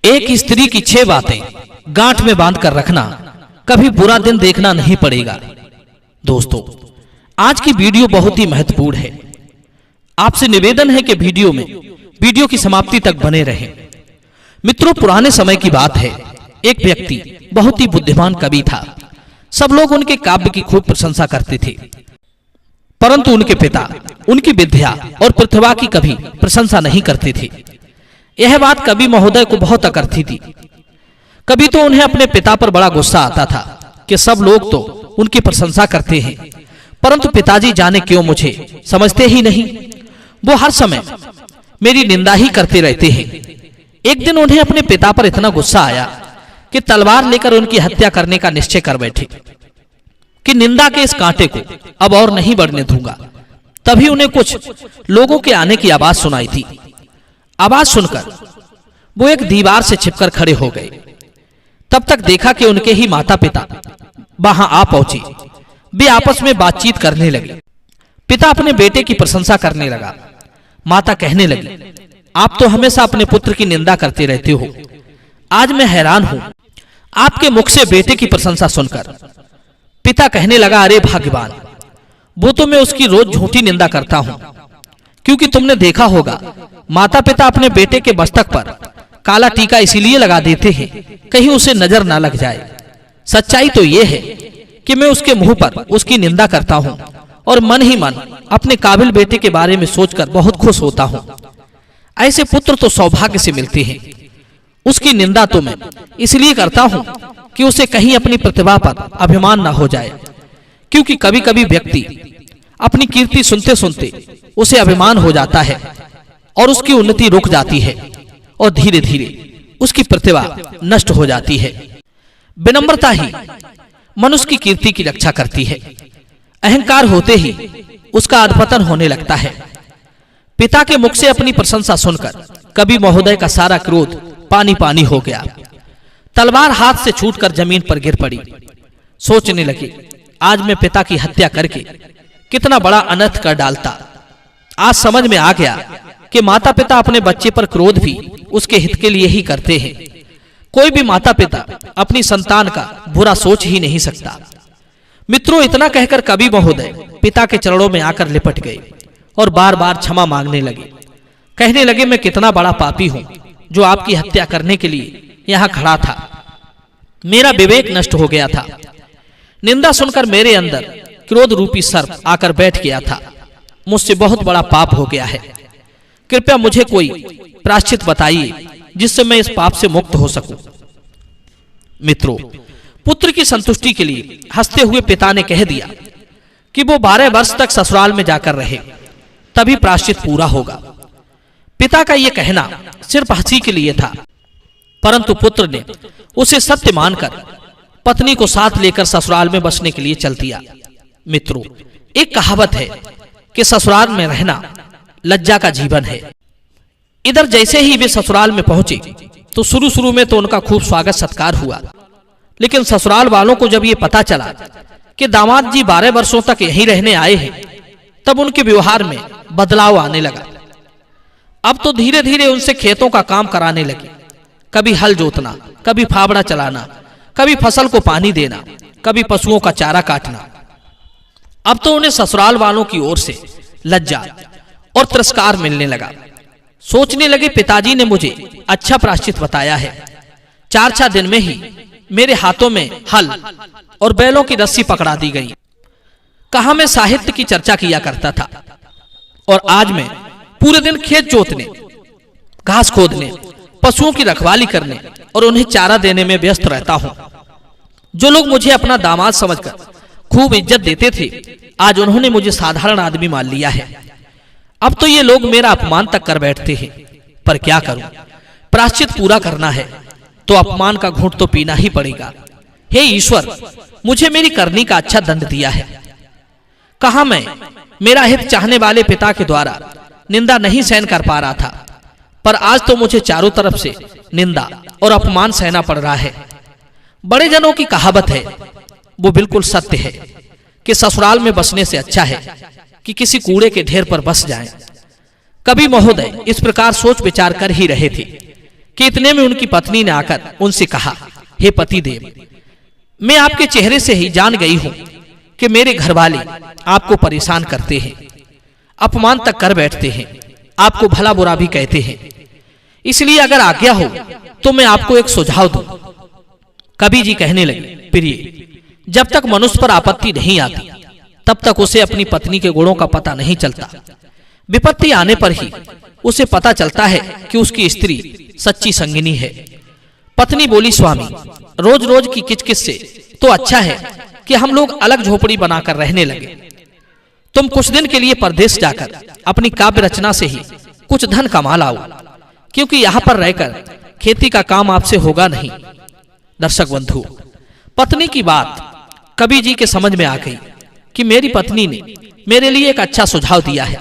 एक स्त्री की 6 बातें गांठ में बांध कर रखना, कभी बुरा दिन देखना नहीं पड़ेगा। दोस्तों, आज की वीडियो बहुत ही महत्वपूर्ण है। आपसे निवेदन है कि वीडियो की समाप्ति तक बने रहें। मित्रों, पुराने समय की बात है। एक व्यक्ति बहुत ही बुद्धिमान कवि था। सब लोग उनके काव्य की खूब प्रशंसा करते थे, परंतु उनके पिता उनकी विद्या और प्रतिभा की कभी प्रशंसा नहीं करते थे। यह बात कवि महोदय को बहुत अकरती थी। कभी तो उन्हें अपने पिता पर बड़ा गुस्सा आता था कि सब लोग तो उनकी प्रशंसा करते हैं, परंतु पिताजी जाने क्यों मुझे समझते ही नहीं। वो हर समय मेरी निंदा ही करते रहते हैं। एक दिन उन्हें अपने पिता पर इतना गुस्सा आया कि तलवार लेकर उनकी हत्या करने का निश्चय कर बैठे कि निंदा के इस कांटे को अब और नहीं बढ़ने दूंगा। तभी उन्हें कुछ लोगों के आने की आवाज सुनाई थी। आवाज सुनकर वो एक दीवार से छिपकर खड़े हो गए। तब तक देखा कि उनके ही माता पिता वहां आ पहुंचे। वे आपस में बातचीत करने लगे। पिता अपने बेटे की प्रशंसा करने लगा। माता कहने लगी, आप तो हमेशा अपने पुत्र की निंदा करते रहते हो। आज मैं हैरान हूं आपके मुख से बेटे की प्रशंसा सुनकर। पिता कहने लगा, अरे भाग्यवान, वो तो मैं उसकी रोज झूठी निंदा करता हूं, क्योंकि तुमने देखा होगा माता पिता अपने बेटे के मस्तक पर काला टीका इसीलिए लगा देते हैं कहीं उसे नजर ना लग जाए। सच्चाई तो यह है कि मैं उसके मुंह पर उसकी निंदा करता हूं और मन ही मन अपने काबिल बेटे के बारे में सोचकर बहुत खुश होता हूं। ऐसे पुत्र तो सौभाग्य से मिलते हैं। उसकी निंदा तो मैं इसलिए करता हूं कि उसे कहीं अपनी प्रतिभा पर अभिमान ना हो जाए, क्योंकि कभी कभी व्यक्ति अपनी कीर्ति सुनते सुनते उसे अभिमान हो जाता है और उसकी उन्नति रुक जाती है और धीरे धीरे उसकी प्रतिभा नष्ट हो जाती है। विनम्रता ही मनुष्य की कीर्ति की रक्षा करती है। अहंकार होते ही उसका अधपतन होने लगता है। पिता के मुख से अपनी प्रशंसा सुनकर कवि महोदय का सारा क्रोध पानी पानी हो गया। तलवार हाथ से छूटकर जमीन पर गिर पड़ी। सोचने लगे, आज मैं पिता की हत्या करके कितना बड़ा अनर्थ कर डालता। आज समझ में आ गया कि माता पिता अपने बच्चे पर क्रोध भी उसके हित के लिए ही करते हैं। कोई भी माता पिता अपनी संतान का बुरा सोच ही नहीं सकता। मित्रों, इतना कहकर कवि महोदय पिता के चरणों में आकर लिपट गए और बार बार क्षमा मांगने लगे। कहने लगे, मैं कितना बड़ा पापी हूं जो आपकी हत्या करने के लिए यहां खड़ा था। मेरा विवेक नष्ट हो गया था। निंदा सुनकर मेरे अंदर क्रोध रूपी सर्प आकर बैठ गया था। मुझसे बहुत बड़ा पाप हो गया है। कृपया मुझे कोई प्रायश्चित बताइए जिससे मैं इस पाप से मुक्त हो सकूं। मित्रों, पुत्र की संतुष्टि के लिए हंसते हुए पिता ने कह दिया कि वो 12 वर्ष तक ससुराल में जाकर रहे, तभी प्रायश्चित पूरा होगा। पिता का यह कहना सिर्फ हंसी के लिए था, परंतु पुत्र ने उसे सत्य मानकर पत्नी को साथ लेकर ससुराल में बसने के लिए चल दिया। मित्रों, एक कहावत है कि ससुराल में रहना लज्जा का जीवन है। इधर जैसे ही वे ससुराल में पहुंचे तो शुरू में तो उनका खूब स्वागत सत्कार हुआ, लेकिन ससुराल वालों को जब ये पता चला कि दामाद जी 12 वर्षों तक यहीं रहने आए हैं, तब उनके व्यवहार में बदलाव आने लगा। अब तो धीरे धीरे उनसे खेतों का काम कराने लगे। कभी हल जोतना, कभी फावड़ा चलाना, कभी फसल को पानी देना, कभी पशुओं का चारा काटना। अब तो उन्हें ससुराल वालों की ओर से लज्जा और तिरस्कार मिलने लगा। सोचने लगे, पिताजी ने मुझे अच्छा प्रायश्चित बताया है। 4 दिन में ही मेरे हाथों में हल और बैलों की रस्सी पकड़ा दी गई। कहां मैं साहित्य की चर्चा किया करता था और आज मैं पूरे दिन खेत जोतने, घास खोदने, पशुओं की रखवाली करने और उन्हें चारा देने में व्यस्त रहता हूं। जो लोग मुझे अपना दामाद समझकर खूब इज्जत देते थे, आज उन्होंने मुझे साधारण आदमी मान लिया है। अब तो ये लोग मेरा अपमान तक कर बैठते हैं, पर क्या करूं? प्रायश्चित पूरा करना है तो अपमान का घूंट तो पीना ही पड़ेगा। हे ईश्वर, मुझे मेरी करनी का अच्छा दंड दिया है। कहां मैं मेरा हित चाहने वाले पिता के द्वारा निंदा नहीं सहन कर पा रहा था, पर आज तो मुझे चारों तरफ से निंदा और अपमान सहना पड़ रहा है। बड़े जनों की कहावत है, वो बिल्कुल सत्य है कि ससुराल में बसने से अच्छा है कि किसी कूड़े के ढेर पर बस जाएं। कवि महोदय इस प्रकार सोच विचार कर ही रहे थे कि इतने में उनकी पत्नी ने आकर उनसे कहा, हे पतिदेव, मैं आपके चेहरे से ही जान गई हूं कि मेरे घर वाले आपको परेशान करते हैं, अपमान तक कर बैठते हैं, आपको भला बुरा भी कहते हैं। इसलिए अगर आज्ञा हो तो मैं आपको एक सुझाव दूं। कवि जी कहने लगे, प्रिय, जब तक मनुष्य पर आपत्ति नहीं आती तब तक उसे अपनी पत्नी के गुणों का पता नहीं चलता। विपत्ति आने पर ही उसे पता चलता है कि उसकी स्त्री सच्ची संगिनी है। पत्नी बोली, स्वामी, रोज रोज की किचकिच से तो अच्छा है कि हम लोग अलग झोपड़ी बनाकर रहने लगे। तुम कुछ दिन के लिए परदेश जाकर अपनी काव्य रचना से ही कुछ धन कमा लाओ, क्योंकि यहाँ पर रहकर खेती का काम आपसे होगा नहीं। दर्शक बंधु, पत्नी की बात कवि जी के समझ में आ गई कि मेरी पत्नी ने मेरे लिए एक अच्छा सुझाव दिया है,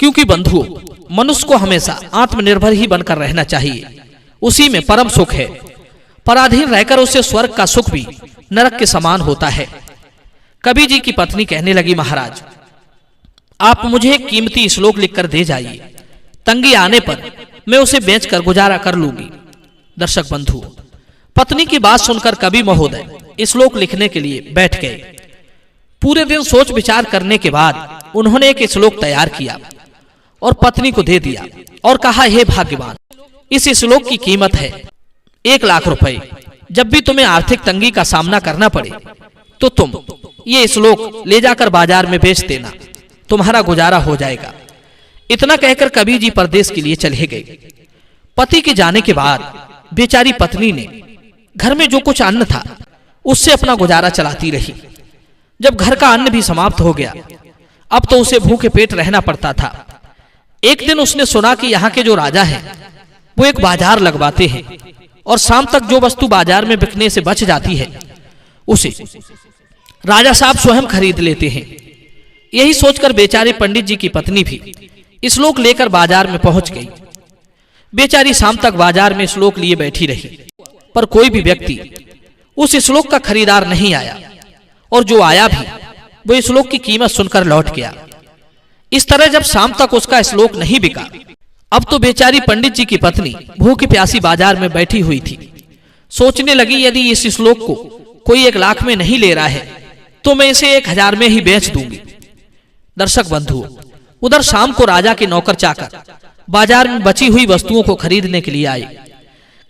क्योंकि बंधुओं, मनुष्य को हमेशा आत्मनिर्भर ही बनकर रहना चाहिए। उसी में परम सुख है। पराधीन रहकर उसे स्वर्ग का सुख भी नरक के समान होता है। कवि जी की पत्नी कहने लगी, महाराज, आप मुझे एक कीमती श्लोक लिखकर दे जाइए। तंगी आने पर मैं उसे बेचकर गुजारा कर लूंगी। दर्शक बंधु, पत्नी की बात सुनकर कवि महोदय श्लोक लिखने के लिए बैठ गए। पूरे दिन सोच विचार करने के बाद उन्होंने एक श्लोक तैयार किया और पत्नी को दे दिया और कहा, हे भाग्यवान, इस श्लोक की कीमत है 1,00,000 रुपए। जब भी तुम्हें आर्थिक तंगी का सामना करना पड़े तो तुम ये श्लोक ले जाकर बाजार में बेच देना, तुम्हारा गुजारा हो जाएगा। इतना कहकर कवि जी परदेश के लिए चले गए। पति के जाने के बाद बेचारी पत्नी ने घर में जो कुछ अन्न था उससे अपना गुजारा चलाती रही। जब घर का अन्न भी समाप्त हो गया, अब तो उसे भूखे पेट रहना पड़ता था। एक दिन उसने सुना कि यहाँ के जो राजा हैं वो एक बाजार लगवाते हैं और शाम तक जो वस्तु बाजार में बिकने से बच जाती है उसे राजा साहब स्वयं खरीद लेते हैं। यही सोचकर बेचारे पंडित जी की पत्नी भी श्लोक लेकर बाजार में पहुंच गई। बेचारी शाम तक बाजार में श्लोक लिए बैठी रही, पर कोई भी व्यक्ति उस श्लोक का खरीदार नहीं आया, और जो आया भी वो श्लोक की कीमत सुनकर लौट गया। इस तरह जब शाम तक उसका श्लोक नहीं बिका, अब तो बेचारी पंडित जी की पत्नी भूखी प्यासी बाजार में बैठी हुई थी। सोचने लगी, यदि इस श्लोक को कोई 1,00,000 में नहीं ले रहा है तो मैं इसे 1,000 में ही बेच दूंगी। दर्शक बंधु, उधर शाम को राजा के नौकर चाकर बाजार में बची हुई वस्तुओं को खरीदने के लिए आए।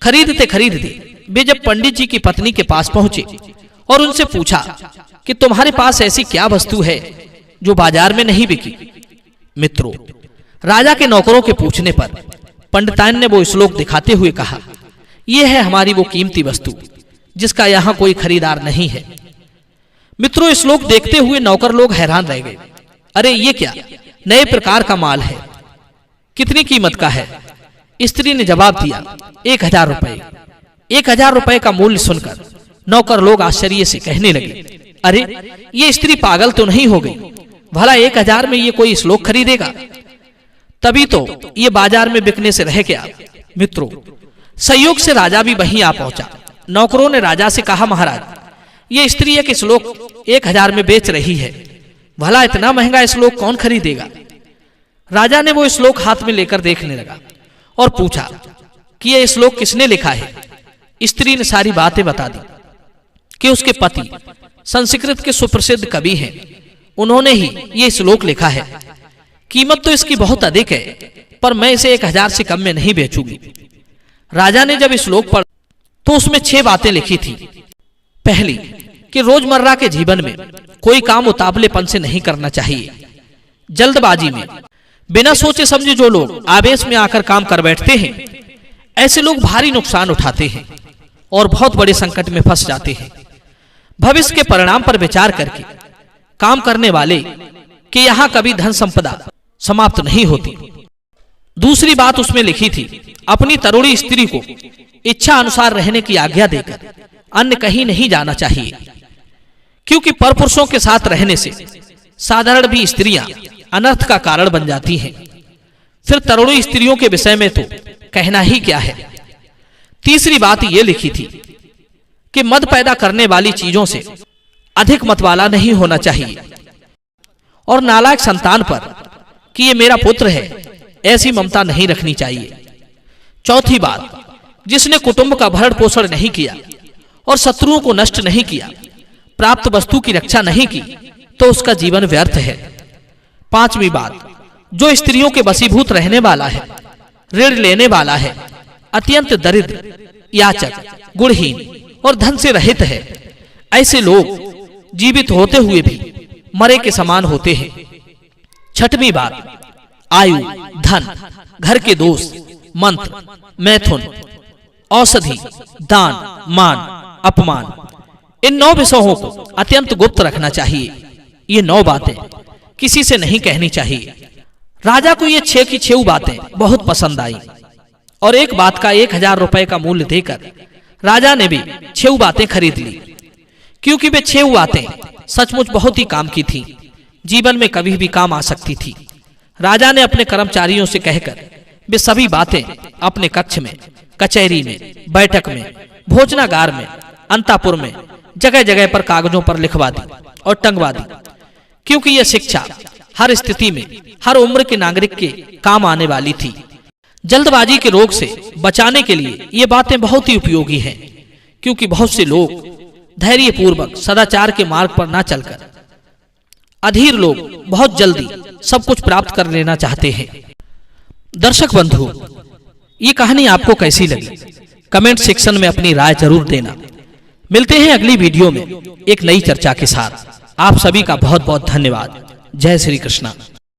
खरीदते खरीदते वे जब पंडित जी की पत्नी के पास पहुंचे और उनसे पूछा कि तुम्हारे पास ऐसी क्या वस्तु है जो बाजार में नहीं बिकी। मित्रों, राजा के नौकरों के पूछने पर पंडिताइन ने वो श्लोक दिखाते हुए कहा, यह है हमारी वो कीमती वस्तु जिसका यहाँ कोई खरीदार नहीं है। मित्रों, श्लोक देखते हुए नौकर लोग हैरान रह गए। अरे ये क्या नए प्रकार का माल है, कितनी कीमत का है? स्त्री ने जवाब दिया, 1,000 रुपए। 1,000 रुपए का मूल्य सुनकर नौकर लोग आश्चर्य से कहने लगे, अरे ये स्त्री पागल तो नहीं हो गई? भला 1,000 में ये कोई श्लोक खरीदेगा? तभी तो ये बाजार में बिकने से रह गया। मित्रों, संयोग से राजा भी वहीं आ पहुंचा। नौकरों ने राजा से कहा, महाराज, ये स्त्री एक श्लोक 1,000 में बेच रही है, भला इतना महंगा श्लोक कौन खरीदेगा? राजा ने वो श्लोक हाथ में लेकर देखने लगा और पूछा कि यह श्लोक किसने लिखा है। स्त्री ने सारी बातें बता दी कि उसके पति संस्कृत के सुप्रसिद्ध कवि हैं, उन्होंने ही ये श्लोक लिखा है। कीमत तो इसकी बहुत अधिक है, पर मैं इसे 1,000 से कम में नहीं बेचूंगी। राजा ने जब श्लोक पढ़ा तो उसमें 6 बातें लिखी थी। पहली, कि रोजमर्रा के जीवन में कोई काम उतावलेपन से नहीं करना चाहिए। जल्दबाजी में बिना सोचे समझे जो लोग आवेश में आकर काम कर बैठते हैं, ऐसे लोग भारी नुकसान उठाते हैं और बहुत बड़े संकट में फंस जाते हैं। भविष्य के परिणाम पर विचार करके काम करने वाले कि यहाँ कभी धन संपदा समाप्त नहीं होती। दूसरी बात उसमें लिखी थी, अपनी तरुणी स्त्री को इच्छा अनुसार रहने की आज्ञा देकर अन्य कहीं नहीं जाना चाहिए, क्योंकि परपुरुषों के साथ रहने से साधारण भी स्त्रियां अनर्थ का कारण बन जाती हैं। फिर तरुणी स्त्रियों के विषय में तो कहना ही क्या है। तीसरी बात यह लिखी थी कि मद पैदा करने वाली चीजों से अधिक मतवाला नहीं होना चाहिए, और नालायक संतान पर कि ये मेरा पुत्र है ऐसी ममता नहीं रखनी चाहिए। चौथी बात जिसने कुटुंब का भरण पोषण नहीं किया और शत्रुओं को नष्ट नहीं किया, प्राप्त वस्तु की रक्षा नहीं की, तो उसका जीवन व्यर्थ है। पांचवी बात, जो स्त्रियों के वशीभूत रहने वाला है, ऋण लेने वाला है, अत्यंत दरिद्र, याचक, गुणहीन और धन से रहित है, ऐसे लोग जीवित होते हुए भी मरे के समान होते हैं। छठवीं बात, आयु, धन, घर के दोष, मंत्र, मैथुन, औषधि, दान, मान, अपमान, इन 9 विषयों को अत्यंत गुप्त रखना चाहिए। ये 9 बातें किसी से नहीं कहनी चाहिए। राजा को ये 6 की 6 बातें बहुत पसंद आई और एक बात का 1000 रुपए का मूल्य देकर राजा ने भी 6 बातें खरीद ली, क्योंकि वे 6 बातें सचमुच बहुत ही काम की थी, जीवन में कभी भी काम आ सकती थी। राजा ने अपने कर्मचारियों से कहकर वे सभी बातें अपने कक्ष में, कचहरी में, बैठक में, भोजनागार में, अंतापुर में, जगह जगह पर कागजों पर लिखवा दी और टंगवा दी, क्योंकि यह शिक्षा हर स्थिति में हर उम्र के नागरिक के काम आने वाली थी। जल्दबाजी के रोग से बचाने के लिए ये बातें बहुत ही उपयोगी हैं, क्योंकि बहुत से लोग धैर्य पूर्वक सदाचार के मार्ग पर न चलकर अधीर लोग बहुत जल्दी सब कुछ प्राप्त कर लेना चाहते हैं। दर्शक बंधु, ये कहानी आपको कैसी लगी? कमेंट सेक्शन में अपनी राय जरूर देना। मिलते हैं अगली वीडियो में एक नई चर्चा के साथ। आप सभी का बहुत बहुत धन्यवाद। जय श्री कृष्णा।